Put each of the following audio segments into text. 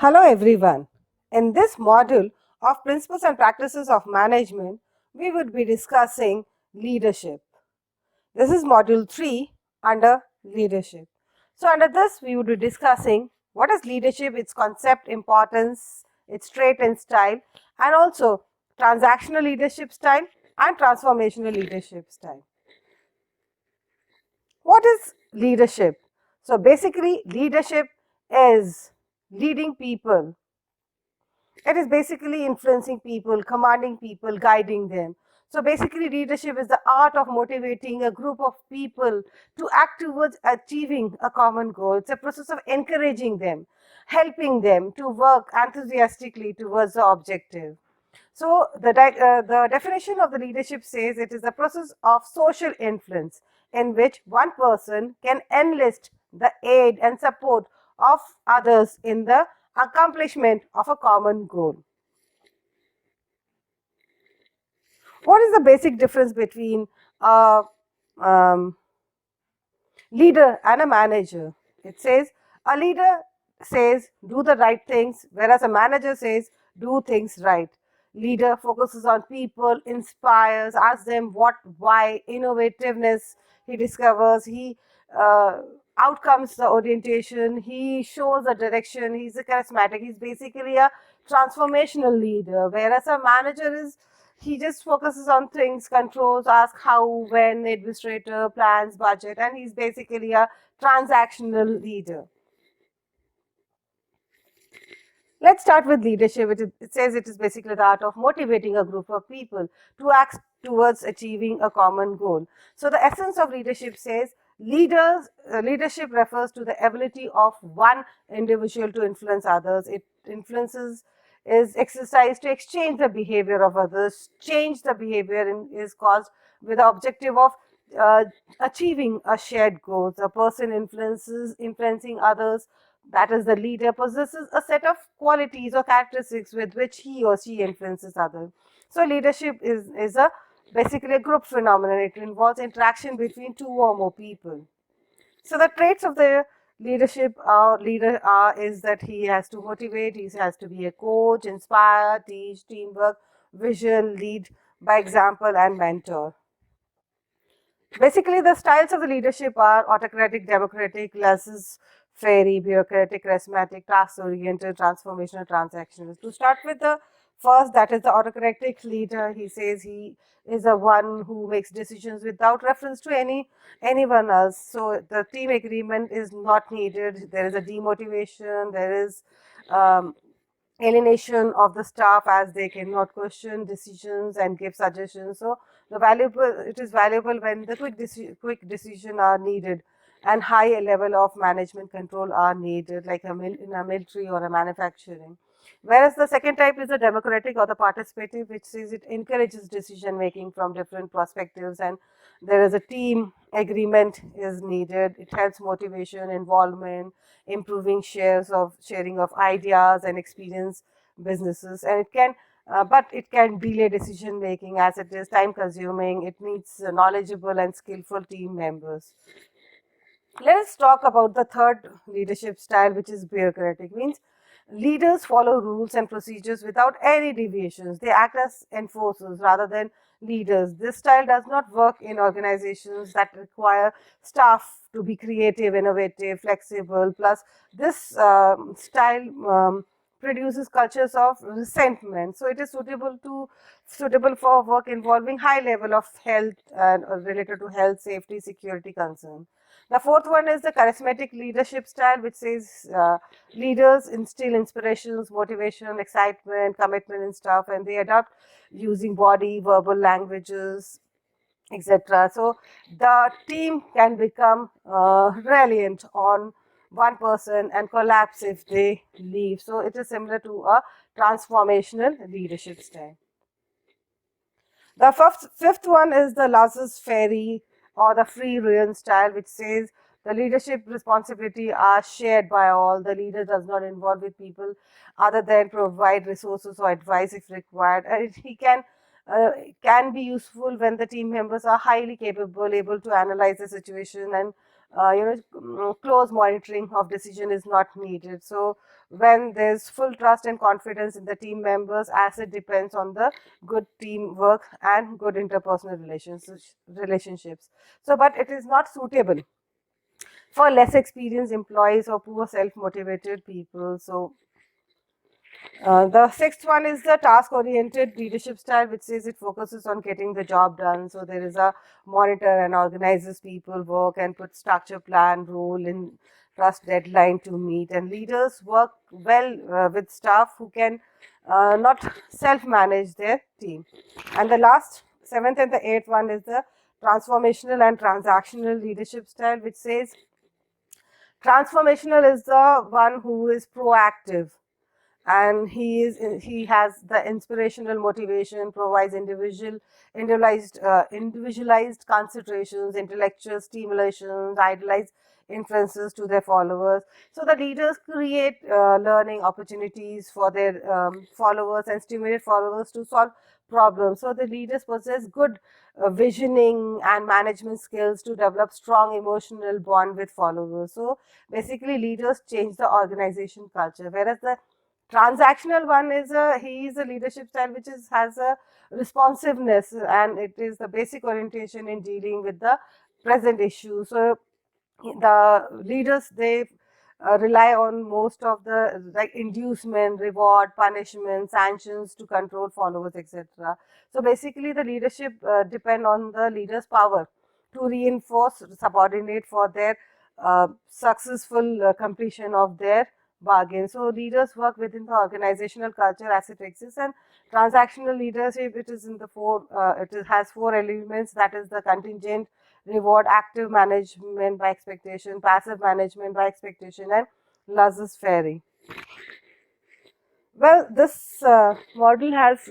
Hello everyone. In this module of Principles and Practices of Management, we would be discussing leadership. This is module 3 under leadership. So under this we would be discussing what is leadership, its concept, importance, its trait and style, and also transactional leadership style and transformational leadership style. What is leadership? So basically leadership is leading people. It is basically influencing people, commanding people, guiding them. So basically leadership is the art of motivating a group of people to act towards achieving a common goal. It's a process of encouraging them, helping them to work enthusiastically towards the objective. So the definition of the leadership says it is a process of social influence in which one person can enlist the aid and support of others in the accomplishment of a common goal. What is the basic difference between a leader and a manager? It says a leader says do the right things, whereas a manager says do things right. Leader focuses on people, inspires, asks them what, why, innovativeness he discovers, he outcomes the orientation, he shows the direction, he's a charismatic, he's basically a transformational leader, whereas a manager is he just focuses on things, controls, asks how, when, administrator, plans, budget, and he's basically a transactional leader. Let's start with leadership. It says it is basically the art of motivating a group of people to act towards achieving a common goal. So the essence of leadership says leadership refers to the ability of one individual to influence others. It influences is exercised to exchange the behavior of others. Change the behavior is caused with the objective of uh, achieving a shared goal. A person influencing others, that is the leader, possesses a set of qualities or characteristics with which he or she influences others. So leadership is a basically a group phenomenon. It involves interaction between two or more people. So the traits of the leader are is that he has to motivate, he has to be a coach, inspire, teach, teamwork, vision, lead by example, and mentor. Basically, the styles of the leadership are autocratic, democratic, laissez-faire, bureaucratic, charismatic, task-oriented, transformational, transactional. To start with the first, that is the autocratic leader. He says he is the one who makes decisions without reference to anyone else. So the team agreement is not needed. There is a demotivation. There is alienation of the staff as they cannot question decisions and give suggestions. So it is valuable when the quick decision are needed and high level of management control are needed, like in a military or a manufacturing. Whereas the second type is the democratic or the participative, which says it encourages decision making from different perspectives, and there is a team agreement is needed. It helps motivation, involvement, improving sharing of ideas and experience businesses, and but it can delay decision making as it is time consuming. It needs knowledgeable and skillful team members. Let us talk about the third leadership style, which is bureaucratic. Means leaders follow rules and procedures without any deviations. They act as enforcers rather than leaders. This style does not work in organizations that require staff to be creative, innovative, flexible. Plus, this style produces cultures of resentment. So, it is suitable for work involving high level of health and related to health, safety, security concern. The fourth one is the charismatic leadership style, which says leaders instill inspirations, motivation, excitement, commitment, and stuff, and they adapt using body, verbal languages, etc. So the team can become reliant on one person and collapse if they leave. So it is similar to a transformational leadership style. The fifth one is the laissez-faire or the free rein style, which says the leadership responsibility are shared by all. The leader does not involve with people other than provide resources or advice if required. And he can be useful when the team members are highly capable, able to analyze the situation and close monitoring of decision is not needed. So when there's full trust and confidence in the team members, as it depends on the good teamwork and good interpersonal relationships. So, but it is not suitable for less experienced employees or poor self-motivated people. So the sixth one is the task-oriented leadership style, which says it focuses on getting the job done. So there is a monitor and organizes people work and put structure, plan, rule, and trust deadline to meet. And leaders work well with staff who can not self-manage their team. And the last, seventh and the eighth one is the transformational and transactional leadership style, which says transformational is the one who is proactive, and he has the inspirational motivation, provides individualized concentrations, intellectual stimulations, idealized inferences to their followers. So the leaders create learning opportunities for their followers and stimulate followers to solve problems. So the leaders possess good visioning and management skills to develop strong emotional bond with followers. So basically leaders change the organization culture, whereas the transactional one is he is a leadership style which has a responsiveness, and it is the basic orientation in dealing with the present issue. So the leaders, they rely on most of the like inducement, reward, punishment, sanctions to control followers, etc. So basically the leadership depend on the leader's power to reinforce subordinate for their successful completion of their bargain. So leaders work within the organizational culture as it exists, and transactional leadership, it is in the has four elements, that is the contingent, reward, active management by expectation, passive management by expectation, and laissez-faire. Well, this model has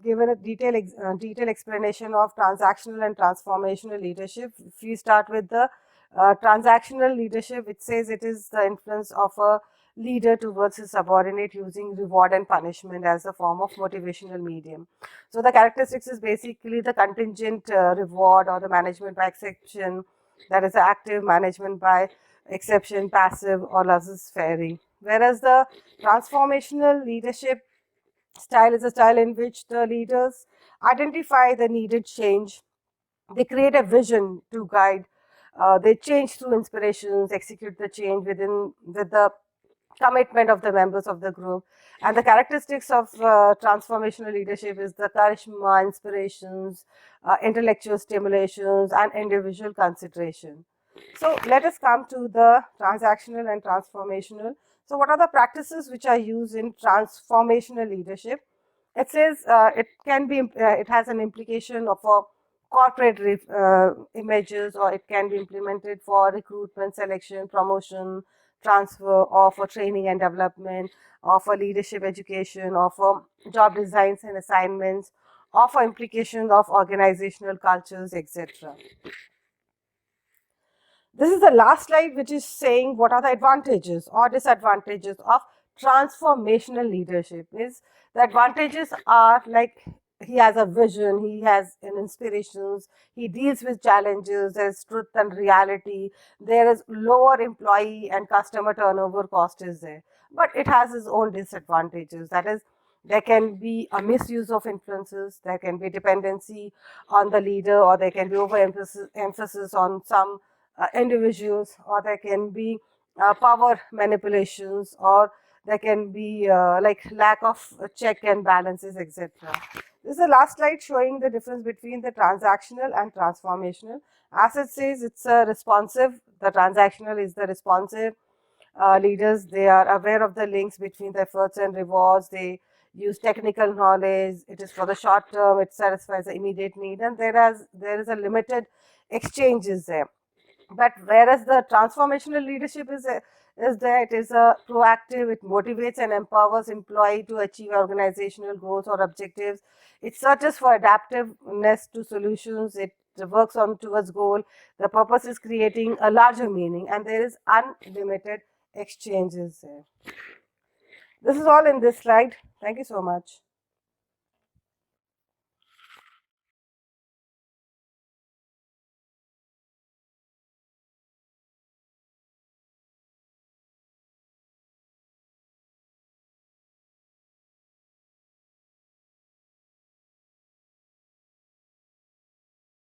given a detailed explanation of transactional and transformational leadership. If we start with the transactional leadership, it says it is the influence of a leader towards his subordinate using reward and punishment as a form of motivational medium. So the characteristics is basically the contingent reward or the management by exception, that is the active management by exception, passive or laissez-faire. Whereas the transformational leadership style is a style in which the leaders identify the needed change. They create a vision to guide. They change through inspirations, execute the change with the commitment of the members of the group. And the characteristics of transformational leadership is the charisma, inspirations, intellectual stimulations, and individual consideration. So let us come to the transactional and transformational. So what are the practices which are used in transformational leadership? It says it has an implication of a corporate images, or it can be implemented for recruitment, selection, promotion, transfer, or for training and development, or for leadership education, or for job designs and assignments, or for implications of organizational cultures, etc. This is the last slide, which is saying what are the advantages or disadvantages of transformational leadership. Is the advantages are like he has a vision, he has an inspirations, he deals with challenges, there's truth and reality, there is lower employee and customer turnover cost is there. But it has its own disadvantages. That is, there can be a misuse of influences, there can be dependency on the leader, or there can be overemphasis on some individuals, or there can be power manipulations, or there can be like lack of check and balances, etc. This is the last slide showing the difference between the transactional and transformational. As it says, it's a responsive. The transactional is the responsive leaders. They are aware of the links between the efforts and rewards. They use technical knowledge. It is for the short term. It satisfies the immediate need, and there is a limited exchanges there. But whereas the transformational leadership is there, it is a proactive, it motivates and empowers employee to achieve organizational goals or objectives. It searches for adaptiveness to solutions. It works on towards goal. The purpose is creating a larger meaning, and there is unlimited exchanges there. This is all in this slide. Thank you so much.